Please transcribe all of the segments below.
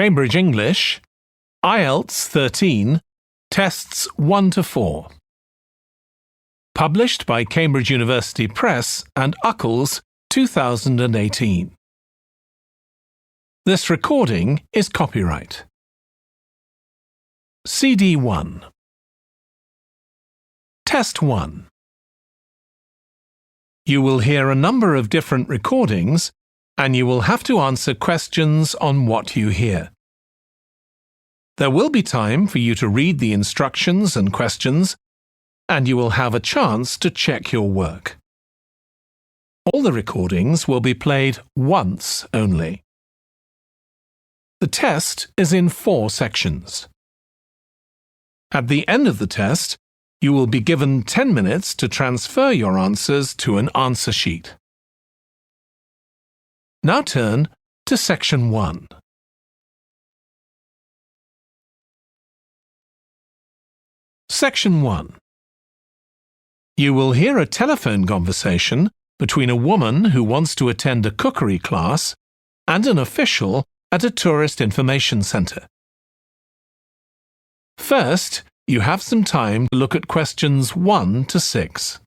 Cambridge English, Ielts 13, Tests 1 to 4. Published by Cambridge University Press and Uckles, 2018. This recording is copyright. CD 1. Test 1. You will hear a number of different recordings, and you will have to answer questions on what you hear. There will be time for you to read the instructions and questions, and you will have a chance to check your work. All the recordings will be played once only. The test is in 4 sections. At the end of the test, you will be given 10 minutes to transfer your answers to an answer sheet. Now turn to Section 1. Section 1. You will hear a telephone conversation between a woman who wants to attend a cookery class and an official at a tourist information centre. First, you have some time to look at questions 1 to 6.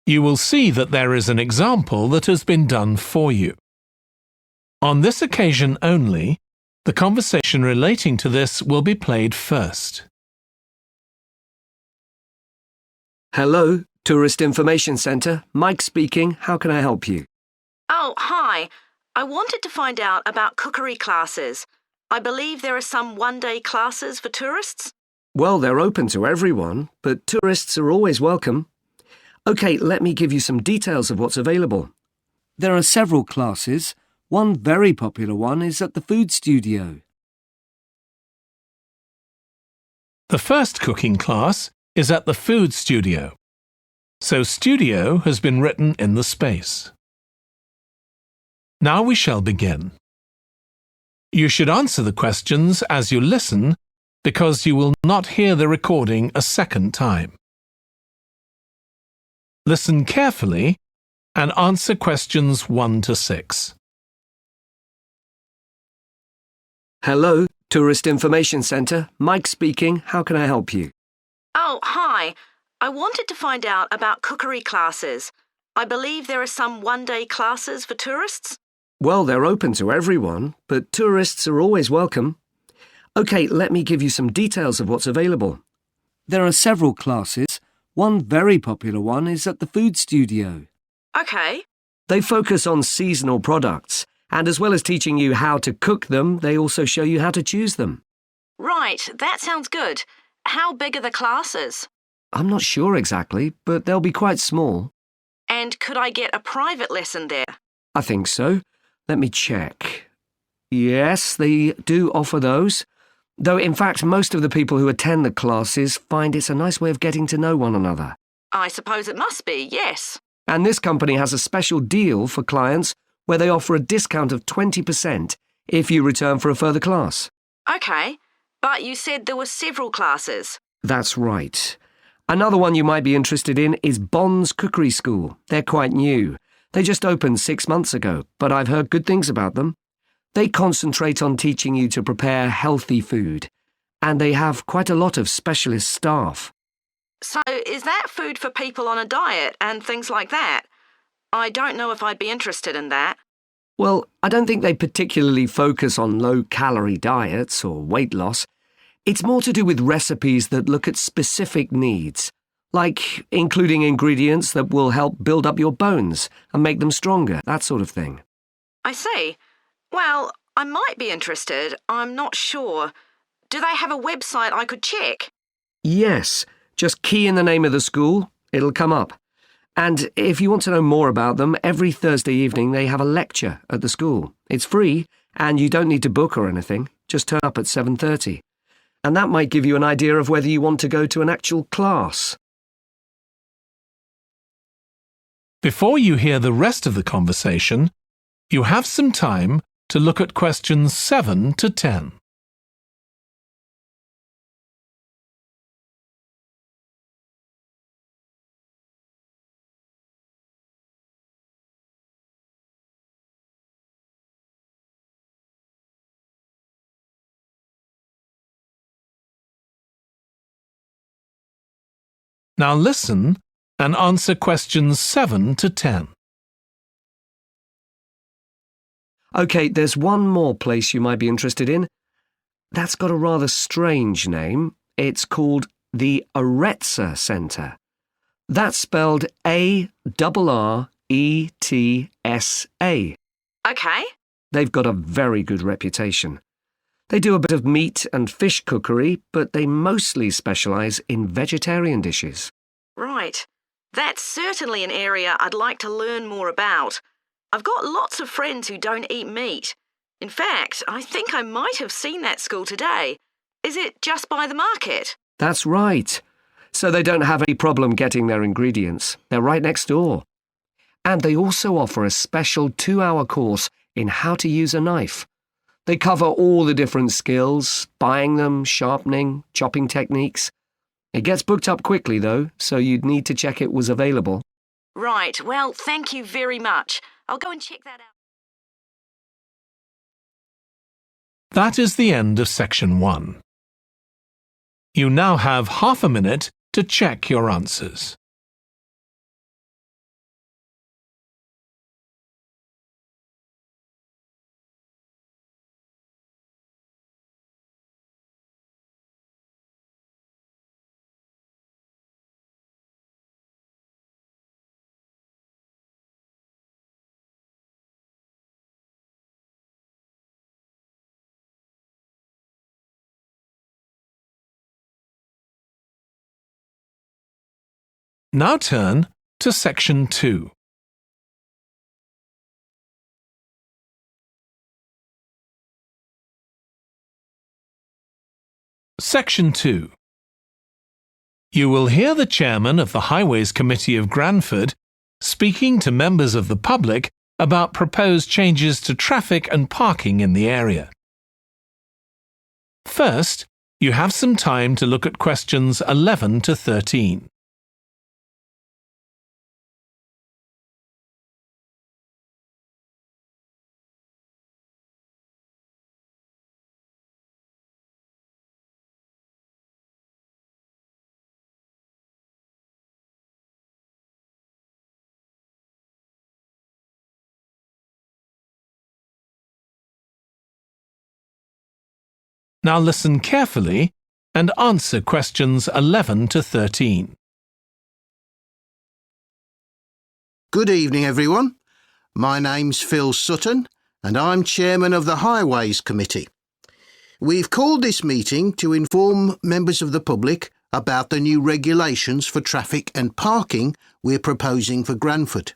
You will see that there is an example that has been done for you. On this occasion only, the conversation relating to this will be played first. Hello, Tourist Information Centre. Mike speaking. How can I help you? Oh, hi. I wanted to find out about cookery classes. I believe there are some one-day classes for tourists. Well, they're open to everyone, but tourists are always welcome. OK, let me give you some details of what's available. There are several classes. One very popular one is at the food studio. The first cooking class is at the food studio, so studio has been written in the space. Now we shall begin. You should answer the questions as you listen because you will not hear the recording a second time. Listen carefully and answer questions 1 to 6. Hello, Tourist Information Centre. Mike speaking. How can I help you? Oh, hi. I wanted to find out about cookery classes. I believe there are some one-day classes for tourists. Well, they're open to everyone, but tourists are always welcome. OK, let me give you some details of what's available. There are several classes. One very popular one is at the food studio. OK. They focus on seasonal products, and as well as teaching you how to cook them, they also show you how to choose them. Right, that sounds good. How big are the classes? I'm not sure exactly, but they'll be quite small. And could I get a private lesson there? I think so. Let me check. Yes, they do offer those. Though, in fact, most of the people who attend the classes find it's a nice way of getting to know one another. I suppose it must be, yes. And this company has a special deal for clients where they offer a discount of 20% if you return for a further class. OK, but you said there were several classes. That's right. Another one you might be interested in is Bond's Cookery School. They're quite new. They just opened 6 months ago, but I've heard good things about them. They concentrate on teaching you to prepare healthy food, and they have quite a lot of specialist staff. So is that food for people on a diet and things like that? I don't know if I'd be interested in that. Well, I don't think they particularly focus on low-calorie diets or weight loss. It's more to do with recipes that look at specific needs, like including ingredients that will help build up your bones and make them stronger, that sort of thing. I see. Well, I might be interested. I'm not sure. Do they have a website I could check? Yes. Just key in the name of the school. It'll come up. And if you want to know more about them, every Thursday evening they have a lecture at the school. It's free, and you don't need to book or anything. Just turn up at 7:30. And that might give you an idea of whether you want to go to an actual class. Before you hear the rest of the conversation, you have some time to look at questions 7 to 10. Now listen and answer questions 7 to 10. OK, there's one more place you might be interested in. That's got a rather strange name. It's called the Ielts Centre. That's spelled A-R-R-E-T-S-A. OK. They've got a very good reputation. They do a bit of meat and fish cookery, but they mostly specialise in vegetarian dishes. Right. That's certainly an area I'd like to learn more about. I've got lots of friends who don't eat meat. In fact, I think I might have seen that school today. Is it just by the market? That's right. So they don't have any problem getting their ingredients. They're right next door. And they also offer a special 2-hour course in how to use a knife. They cover all the different skills, buying them, sharpening, chopping techniques. It gets booked up quickly, though, so you'd need to check it was available. Right. Well, thank you very much. I'll go and check that out. That is the end of section 1. You now have half a minute to check your answers. Now turn to section 2. Section 2. You will hear the chairman of the Highways Committee of Granford speaking to members of the public about proposed changes to traffic and parking in the area. First, you have some time to look at questions 11 to 13. Now listen carefully and answer questions 11 to 13. Good evening, everyone. My name's Phil Sutton, and I'm chairman of the Highways Committee. We've called this meeting to inform members of the public about the new regulations for traffic and parking we're proposing for Granford.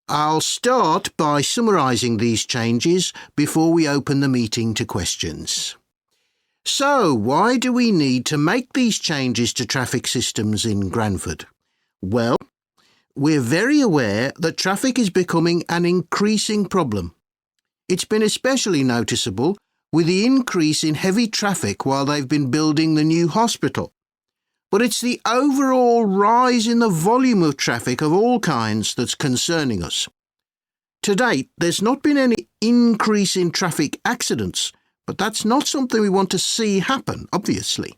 I'll start by summarising these changes before we open the meeting to questions. So, why do we need to make these changes to traffic systems in Granford? Well, we're very aware that traffic is becoming an increasing problem. It's been especially noticeable with the increase in heavy traffic while they've been building the new hospital. But it's the overall rise in the volume of traffic of all kinds that's concerning us. To date, there's not been any increase in traffic accidents, but that's not something we want to see happen, obviously.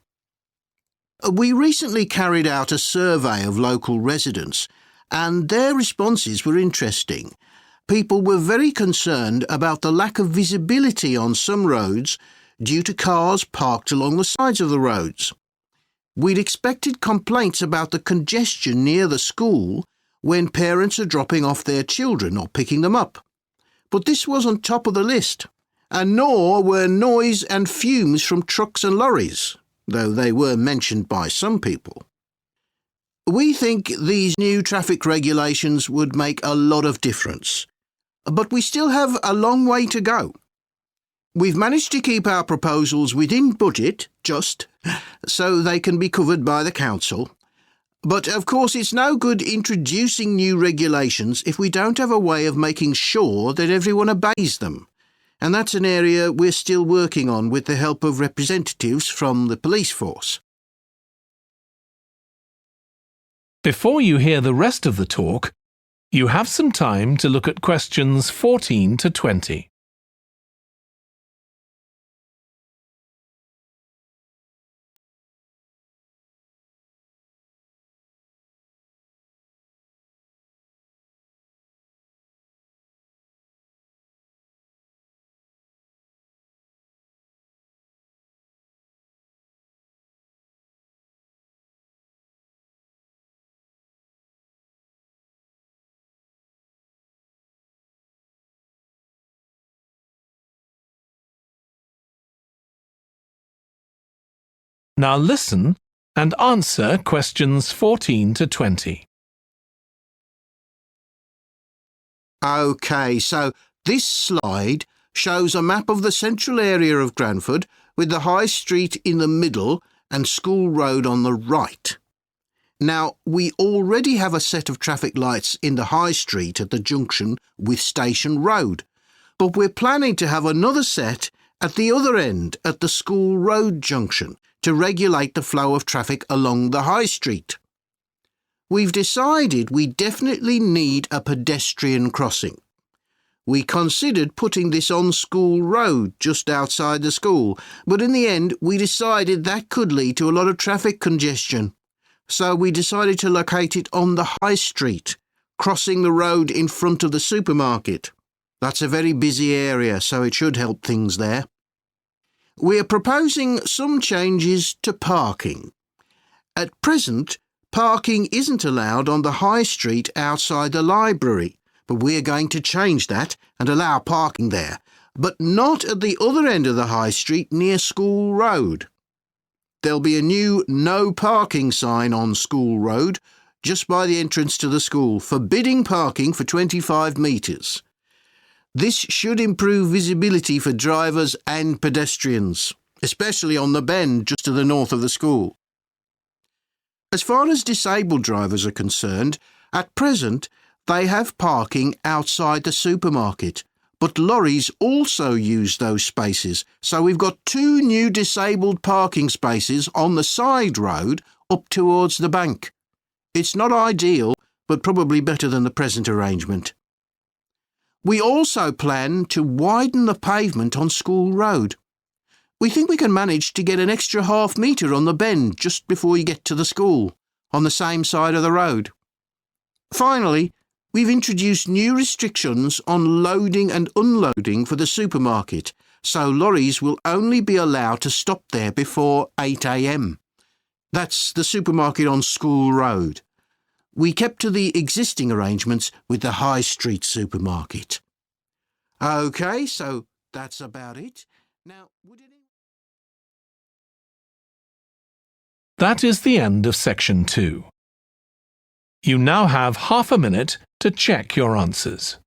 We recently carried out a survey of local residents, and their responses were interesting. People were very concerned about the lack of visibility on some roads due to cars parked along the sides of the roads. We'd expected complaints about the congestion near the school when parents are dropping off their children or picking them up. But this wasn't top of the list, and nor were noise and fumes from trucks and lorries, though they were mentioned by some people. We think these new traffic regulations would make a lot of difference, but we still have a long way to go. We've managed to keep our proposals within budget, so they can be covered by the council. But of course it's no good introducing new regulations if we don't have a way of making sure that everyone obeys them. And that's an area we're still working on with the help of representatives from the police force. Before you hear the rest of the talk, you have some time to look at questions 14 to 20. Now listen and answer questions 14 to 20. OK, so this slide shows a map of the central area of Granford with the High Street in the middle and School Road on the right. Now, we already have a set of traffic lights in the High Street at the junction with Station Road, but we're planning to have another set at the other end at the School Road junction to regulate the flow of traffic along the High Street. We've decided we definitely need a pedestrian crossing. We considered putting this on School Road just outside the school, but in the end we decided that could lead to a lot of traffic congestion. So we decided to locate it on the High Street, crossing the road in front of the supermarket. That's a very busy area, so it should help things there. We're proposing some changes to parking. At present, parking isn't allowed on the High Street outside the library, but we're going to change that and allow parking there, but not at the other end of the High Street near School Road. There'll be a new no parking sign on School Road just by the entrance to the school, forbidding parking for 25 metres. This should improve visibility for drivers and pedestrians, especially on the bend just to the north of the school. As far as disabled drivers are concerned, at present they have parking outside the supermarket, but lorries also use those spaces, so we've got 2 new disabled parking spaces on the side road up towards the bank. It's not ideal, but probably better than the present arrangement. We also plan to widen the pavement on School Road. We think we can manage to get an extra half metre on the bend just before you get to the school, on the same side of the road. Finally, we've introduced new restrictions on loading and unloading for the supermarket, so lorries will only be allowed to stop there before 8 a.m. That's the supermarket on School Road. We kept to the existing arrangements with the High Street supermarket. OK, so that's about it. Now, That is the end of section 2. You now have half a minute to check your answers.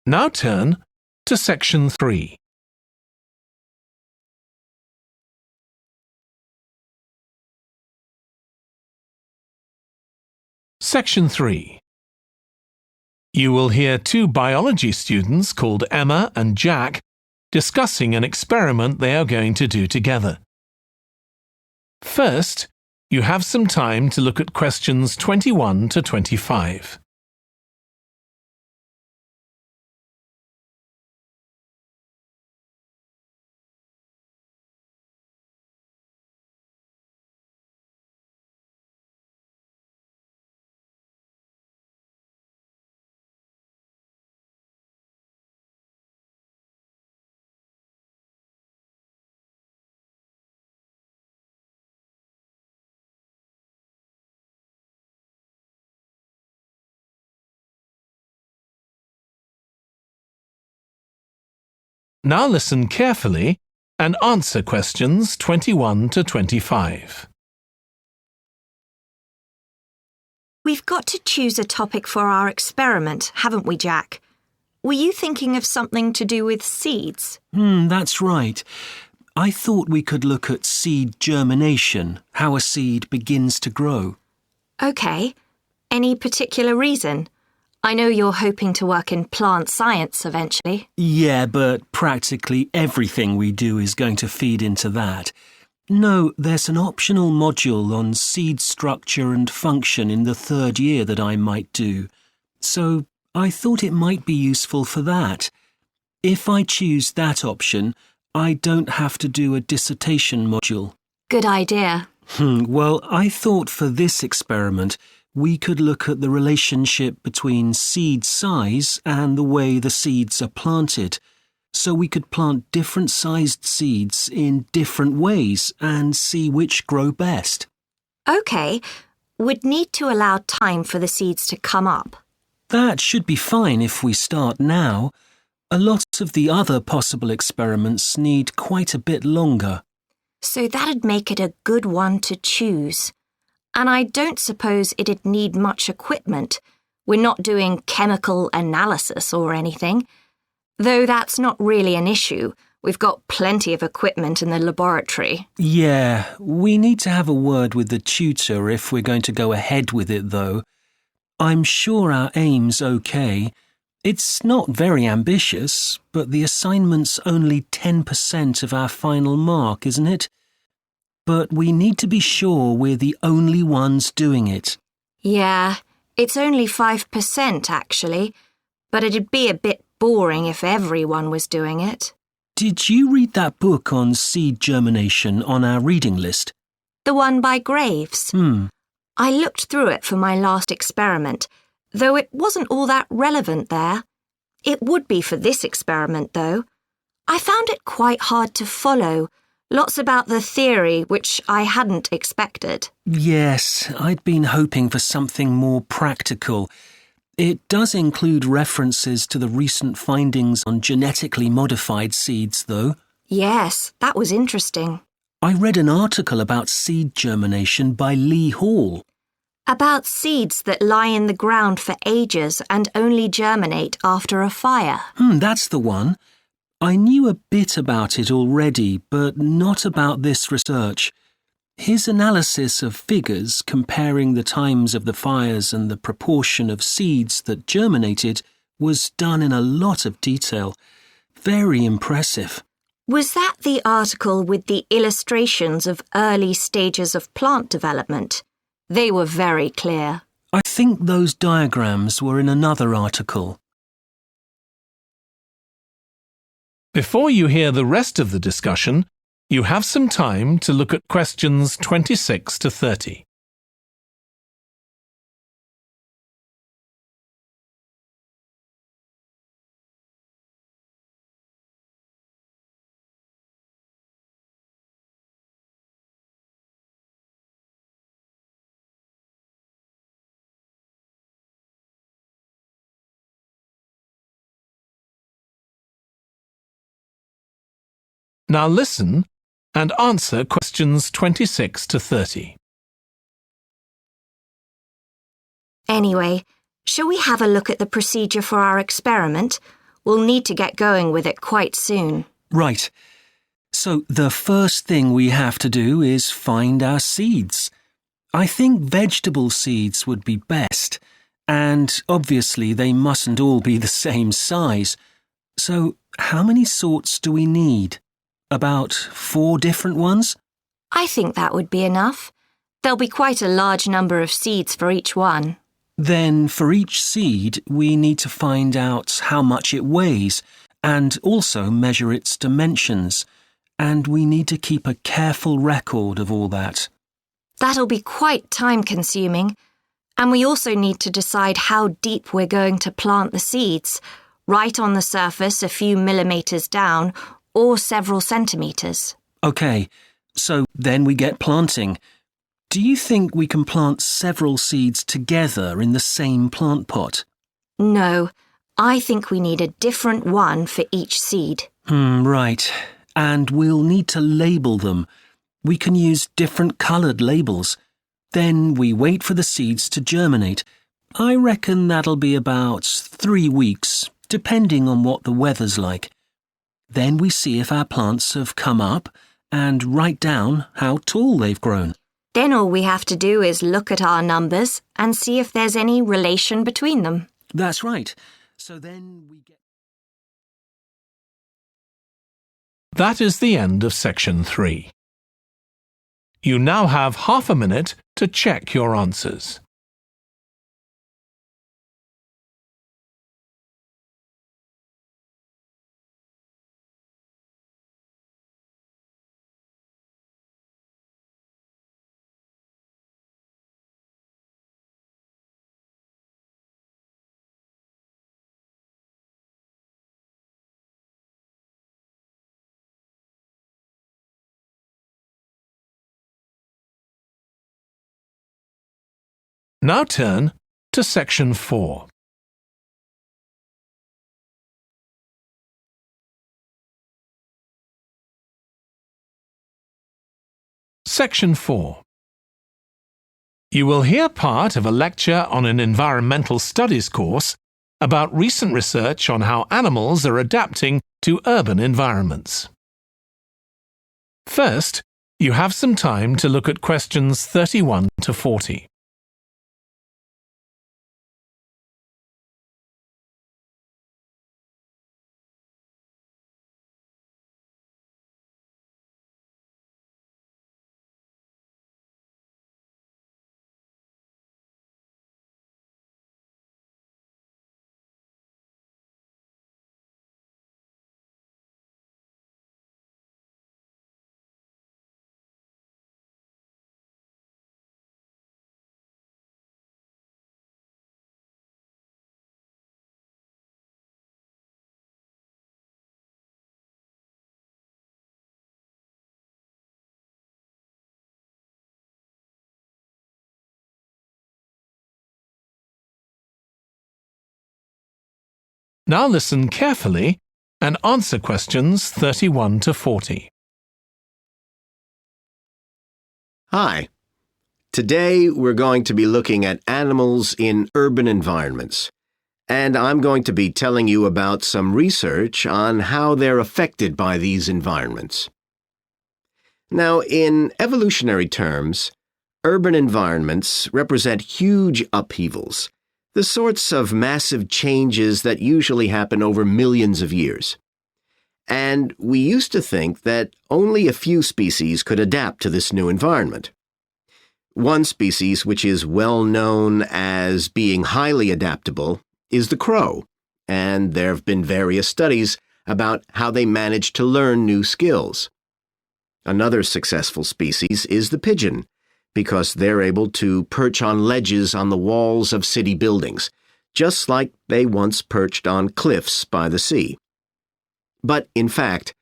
Now turn to section 3. Section 3. You will hear 2 biology students called Emma and Jack discussing an experiment they are going to do together. First, you have some time to look at questions 21 to 25. Now listen carefully and answer questions 21 to 25. We've got to choose a topic for our experiment, haven't we, Jack? Were you thinking of something to do with seeds? That's right. I thought we could look at seed germination, how a seed begins to grow. OK. Any particular reason? I know you're hoping to work in plant science eventually. Yeah, but practically everything we do is going to feed into that. No, there's an optional module on seed structure and function in the 3rd year that I might do. So I thought it might be useful for that. If I choose that option, I don't have to do a dissertation module. Good idea. Well, I thought for this experiment, we could look at the relationship between seed size and the way the seeds are planted. So we could plant different sized seeds in different ways and see which grow best. OK. We'd need to allow time for the seeds to come up. That should be fine if we start now. A lot of the other possible experiments need quite a bit longer. So that'd make it a good one to choose. And I don't suppose it'd need much equipment. We're not doing chemical analysis or anything. Though that's not really an issue. We've got plenty of equipment in the laboratory. Yeah, we need to have a word with the tutor if we're going to go ahead with it, though. I'm sure our aim's okay. It's not very ambitious, but the assignment's only 10% of our final mark, isn't it? But we need to be sure we're the only ones doing it. Yeah, it's only 5% actually, but it'd be a bit boring if everyone was doing it. Did you read that book on seed germination on our reading list? The one by Graves? I looked through it for my last experiment, though it wasn't all that relevant there. It would be for this experiment, though. I found it quite hard to follow. Lots about the theory, which I hadn't expected. Yes, I'd been hoping for something more practical. It does include references to the recent findings on genetically modified seeds, though. Yes, that was interesting. I read an article about seed germination by Lee Hall. About seeds that lie in the ground for ages and only germinate after a fire. That's the one. I knew a bit about it already, but not about this research. His analysis of figures comparing the times of the fires and the proportion of seeds that germinated was done in a lot of detail. Very impressive. Was that the article with the illustrations of early stages of plant development? They were very clear. I think those diagrams were in another article. Before you hear the rest of the discussion, you have some time to look at questions 26 to 30. Now listen and answer questions 26 to 30. Anyway, shall we have a look at the procedure for our experiment? We'll need to get going with it quite soon. Right. So the first thing we have to do is find our seeds. I think vegetable seeds would be best, and obviously they mustn't all be the same size. So how many sorts do we need? About 4 different ones? I think that would be enough. There'll be quite a large number of seeds for each one. Then for each seed, we need to find out how much it weighs and also measure its dimensions. And we need to keep a careful record of all that. That'll be quite time-consuming. And we also need to decide how deep we're going to plant the seeds, right on the surface a few millimetres down or several centimetres. OK, so then we get planting. Do you think we can plant several seeds together in the same plant pot? No, I think we need a different one for each seed. Right. And we'll need to label them. We can use different coloured labels. Then we wait for the seeds to germinate. I reckon that'll be about 3 weeks, depending on what the weather's like. Then we see if our plants have come up and write down how tall they've grown. Then all we have to do is look at our numbers and see if there's any relation between them. That's right. So then we get... That is the end of section 3. You now have half a minute to check your answers. Now turn to section 4. Section 4. You will hear part of a lecture on an environmental studies course about recent research on how animals are adapting to urban environments. First, you have some time to look at questions 31 to 40. Now listen carefully and answer questions 31 to 40. Hi. Today we're going to be looking at animals in urban environments, and I'm going to be telling you about some research on how they're affected by these environments. Now, in evolutionary terms, urban environments represent huge upheavals, the sorts of massive changes that usually happen over millions of years. And we used to think that only a few species could adapt to this new environment. One species which is well known as being highly adaptable is the crow, and there have been various studies about how they manage to learn new skills. Another successful species is the pigeon, because they're able to perch on ledges on the walls of city buildings, just like they once perched on cliffs by the sea. But, in fact,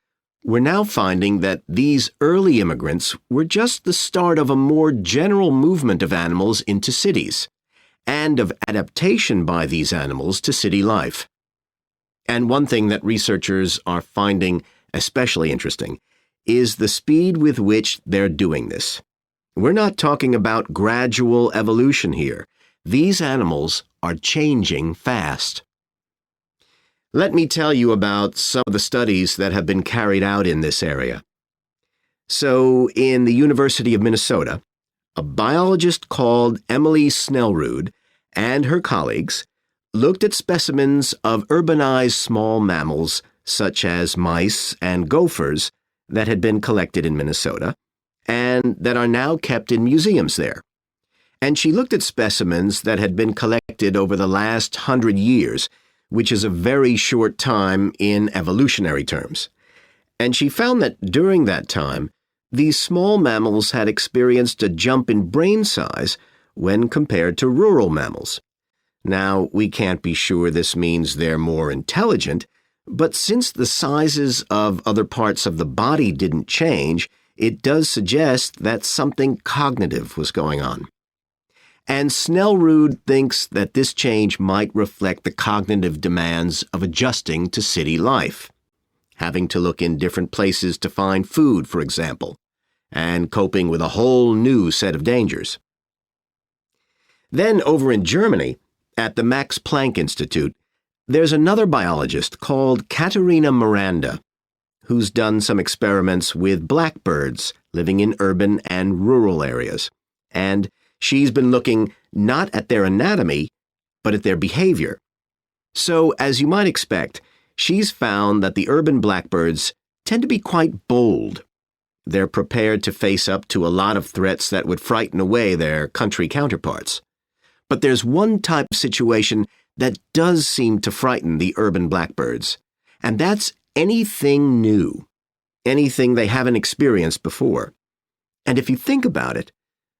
we're now finding that these early immigrants were just the start of a more general movement of animals into cities, and of adaptation by these animals to city life. And one thing that researchers are finding especially interesting is the speed with which they're doing this. We're not talking about gradual evolution here. These animals are changing fast. Let me tell you about some of the studies that have been carried out in this area. So, in the University of Minnesota, a biologist called Emily Snellrud and her colleagues looked at specimens of urbanized small mammals such as mice and gophers that had been collected in Minnesota and that are now kept in museums there. And she looked at specimens that had been collected over the last 100 years, which is a very short time in evolutionary terms. And she found that during that time, these small mammals had experienced a jump in brain size when compared to rural mammals. Now, we can't be sure this means they're more intelligent, but since the sizes of other parts of the body didn't change, it does suggest that something cognitive was going on. and Snellrud thinks that this change might reflect the cognitive demands of adjusting to city life, having to look in different places to find food, for example, and coping with a whole new set of dangers. Then over in Germany, at the Max Planck Institute, there's another biologist called Katharina Miranda, who's done some experiments with blackbirds living in urban and rural areas, and she's been looking not at their anatomy, but at their behavior. So, as you might expect, she's found that the urban blackbirds tend to be quite bold. They're prepared to face up to a lot of threats that would frighten away their country counterparts. But there's one type of situation that does seem to frighten the urban blackbirds, and that's anything new, anything they haven't experienced before. And if you think about it,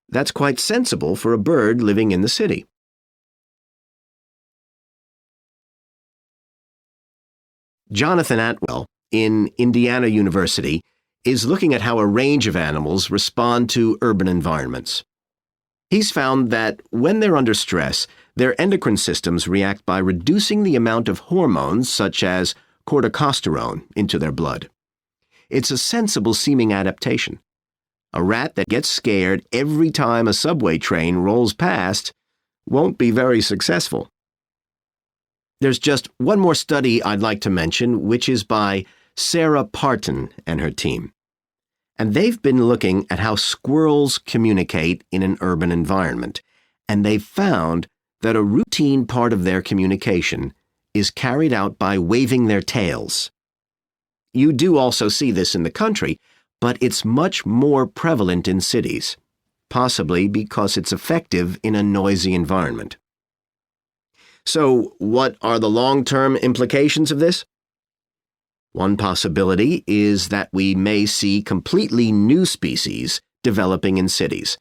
that's quite sensible for a bird living in the city. Jonathan Atwell, in Indiana University, is looking at how a range of animals respond to urban environments. He's found that when they're under stress, their endocrine systems react by reducing the amount of hormones such as corticosterone into their blood. It's a sensible-seeming adaptation. A rat that gets scared every time a subway train rolls past won't be very successful. There's just one more study I'd like to mention, which is by Sarah Parton and her team. And they've been looking at how squirrels communicate in an urban environment, and they've found that a routine part of their communication is carried out by waving their tails. You do also see this in the country, but it's much more prevalent in cities, possibly because it's effective in a noisy environment. So, what are the long-term implications of this? One possibility is that we may see completely new species developing in cities.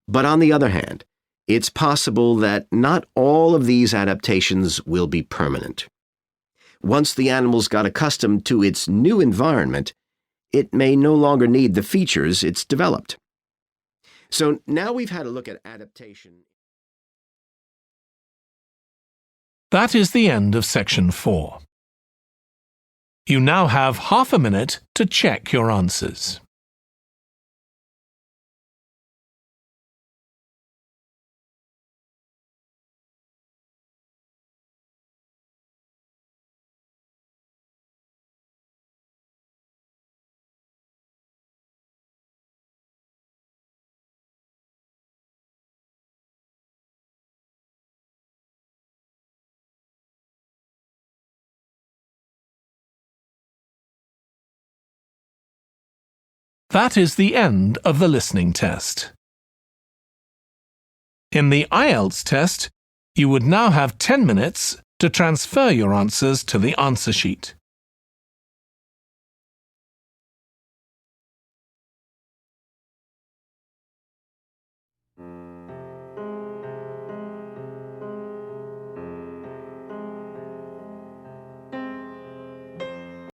But on the other hand, it's possible that not all of these adaptations will be permanent. Once the animals got accustomed to its new environment, it may no longer need the features it's developed. So now we've had a look at adaptation. That is the end of section 4. You now have half a minute to check your answers. That is the end of the listening test. In the Ielts test, you would now have 10 minutes to transfer your answers to the answer sheet.